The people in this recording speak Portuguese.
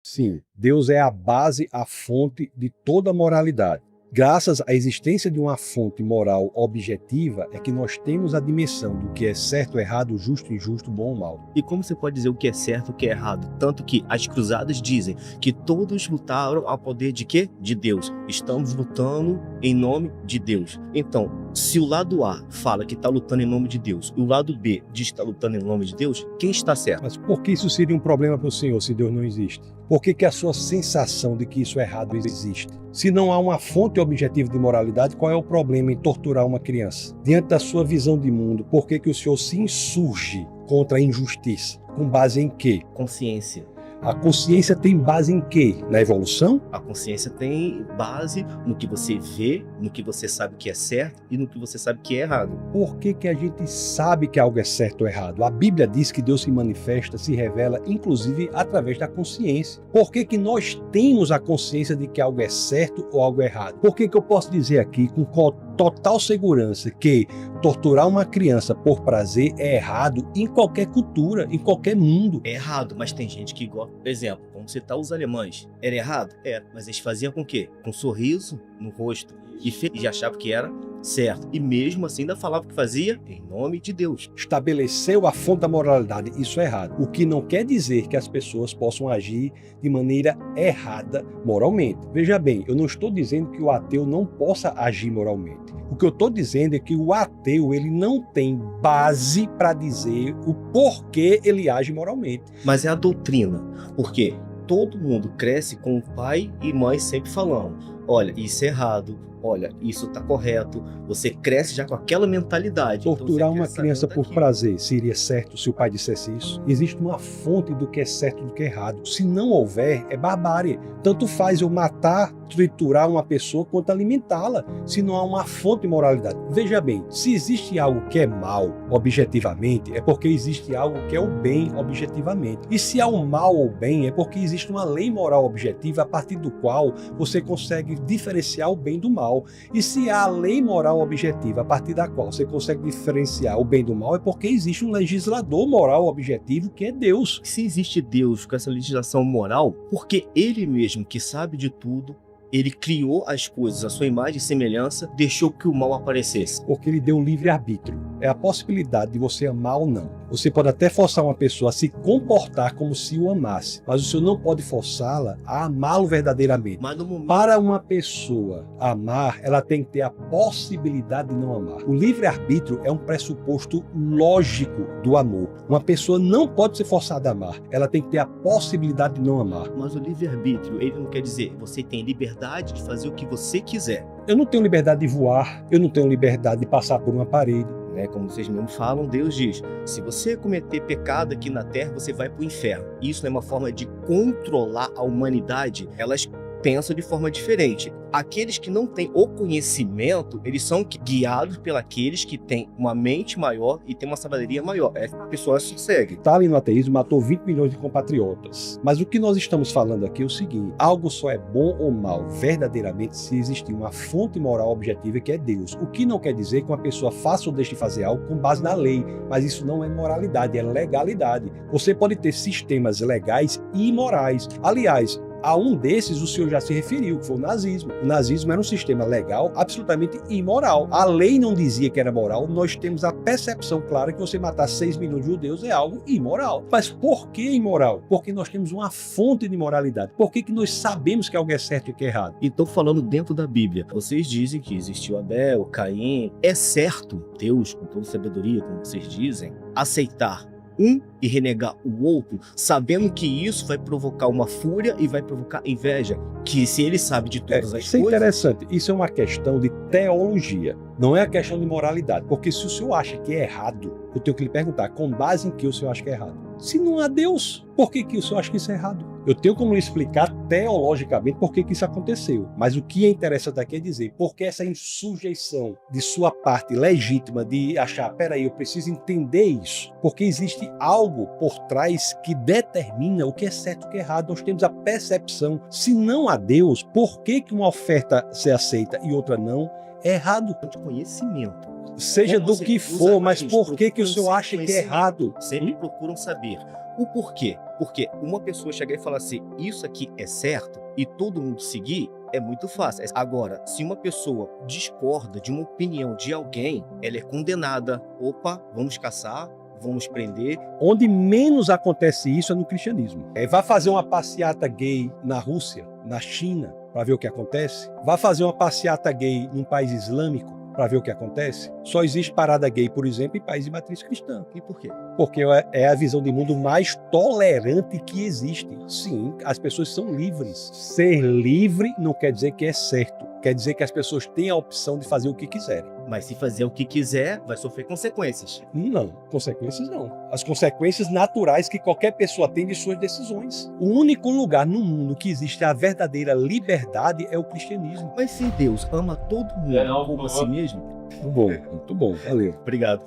Sim, Deus é a base, a fonte de toda moralidade. Graças à existência de uma fonte moral objetiva é que nós temos a dimensão do que é certo, errado, justo, injusto, bom ou mal. E como você pode dizer o que é certo e o que é errado? Tanto que as cruzadas dizem que todos lutaram ao poder de quê? De Deus. Estamos lutando em nome de Deus. Então, se o lado A fala que está lutando em nome de Deus e o lado B diz que está lutando em nome de Deus, quem está certo? Mas por que isso seria um problema para o Senhor se Deus não existe? Por que a sua sensação de que isso é errado existe? Se não há uma fonte objetiva de moralidade, qual é o problema em torturar uma criança? Diante da sua visão de mundo, por que o Senhor se insurge contra a injustiça? Com base em quê? Consciência. A consciência tem base em quê? Na evolução? A consciência tem base no que você vê, no que você sabe que é certo e no que você sabe que é errado. Por que a gente sabe que algo é certo ou errado? A Bíblia diz que Deus se manifesta, se revela, inclusive através da consciência. Por que nós temos a consciência de que algo é certo ou algo é errado? Por que eu posso dizer aqui com total segurança que torturar uma criança por prazer é errado em qualquer cultura, em qualquer mundo? É errado, mas tem gente que gosta. Por exemplo, vamos citar os alemães. Era errado? Era. Mas eles faziam com o quê? Com um sorriso no rosto. E achavam que era certo. E mesmo assim ainda falava que fazia em nome de Deus. Estabeleceu a fonte da moralidade, isso é errado. O que não quer dizer que as pessoas possam agir de maneira errada moralmente. Veja bem, eu não estou dizendo que o ateu não possa agir moralmente. O que eu estou dizendo é que o ateu ele não tem base para dizer o porquê ele age moralmente. Mas é a doutrina. Por quê? Todo mundo cresce com o pai e mãe sempre falando: olha, isso é errado, olha, isso está correto. Você cresce já com aquela mentalidade. Torturar uma criança por prazer seria certo se o pai dissesse isso? Existe uma fonte do que é certo e do que é errado. Se não houver, é barbárie. Tanto faz eu matar, triturar uma pessoa quanto alimentá-la, se não há uma fonte de moralidade. Veja bem, se existe algo que é mal objetivamente, é porque existe algo que é o bem objetivamente. E se há o mal ou o bem, é porque existe uma lei moral objetiva a partir do qual você consegue diferenciar o bem do mal. E se há a lei moral objetiva a partir da qual você consegue diferenciar o bem do mal, é porque existe um legislador moral objetivo que é Deus. Se existe Deus com essa legislação moral, porque Ele mesmo que sabe de tudo, Ele criou as coisas à sua imagem e semelhança, deixou que o mal aparecesse. Porque Ele deu livre-arbítrio. É a possibilidade de você amar ou não. Você pode até forçar uma pessoa a se comportar como se o amasse, mas o senhor não pode forçá-la a amá-lo verdadeiramente. Mas no momento... Para uma pessoa amar, ela tem que ter a possibilidade de não amar. O livre-arbítrio é um pressuposto lógico do amor. Uma pessoa não pode ser forçada a amar. Ela tem que ter a possibilidade de não amar. Mas o livre-arbítrio, ele não quer dizer você tem liberdade de fazer o que você quiser. Eu não tenho liberdade de voar, eu não tenho liberdade de passar por uma parede. Como vocês mesmos falam, Deus diz: se você cometer pecado aqui na terra, você vai para o inferno. Isso é uma forma de controlar a humanidade. Elas pensam de forma diferente. Aqueles que não têm o conhecimento, eles são guiados pelos que têm uma mente maior e têm uma sabedoria maior. A pessoa se segue. Stalin no ateísmo matou 20 milhões de compatriotas. Mas o que nós estamos falando aqui é o seguinte: algo só é bom ou mal verdadeiramente se existir uma fonte moral objetiva que é Deus. O que não quer dizer que uma pessoa faça ou deixe de fazer algo com base na lei. Mas isso não é moralidade, é legalidade. Você pode ter sistemas legais e imorais. Aliás, a um desses o senhor já se referiu, que foi o nazismo. O nazismo era um sistema legal absolutamente imoral. A lei não dizia que era moral, nós temos a percepção clara que você matar 6 milhões de judeus é algo imoral. Mas por que imoral? Porque nós temos uma fonte de moralidade. Por que nós sabemos que algo é certo e que é errado? E estou falando dentro da Bíblia. Vocês dizem que existiu Abel, Caim. É certo Deus, com toda sabedoria, como vocês dizem, aceitar um e renegar o outro, sabendo que isso vai provocar uma fúria e vai provocar inveja, que se ele sabe de todas as coisas... Isso é interessante, isso é uma questão de teologia, não é a questão de moralidade, porque se o senhor acha que é errado, eu tenho que lhe perguntar, com base em que o senhor acha que é errado? Se não há Deus, por que o senhor acha que isso é errado? Eu tenho como lhe explicar teologicamente por que isso aconteceu, mas o que é interessante aqui é dizer, por que essa insujeição de sua parte legítima de achar, peraí, eu preciso entender isso, porque existe algo por trás que determina o que é certo e o que é errado. Nós temos a percepção, se não há Deus, por que uma oferta se aceita e outra não? É errado. De conhecimento. Seja Como do que você for, usa mas isso, por que o procura senhor acha que é conhecimento. errado? Sempre procuram saber o porquê. Porque uma pessoa chegar e falar assim, isso aqui é certo, e todo mundo seguir, é muito fácil. Agora, se uma pessoa discorda de uma opinião de alguém, ela é condenada. Opa, vamos caçar, vamos prender. Onde menos acontece isso é no cristianismo. Vá fazer uma passeata gay na Rússia, na China, para ver o que acontece. Vá fazer uma passeata gay num país islâmico, para ver o que acontece. Só existe parada gay, por exemplo, em países de matriz cristã. E por quê? Porque é a visão de mundo mais tolerante que existe. Sim, as pessoas são livres. Ser livre não quer dizer que é certo. Quer dizer que as pessoas têm a opção de fazer o que quiserem. Mas se fazer o que quiser, vai sofrer consequências. Não, consequências não. As consequências naturais que qualquer pessoa tem de suas decisões. O único lugar no mundo que existe a verdadeira liberdade é o cristianismo. Mas se Deus ama todo mundo como a si mesmo... Muito bom, valeu. Obrigado.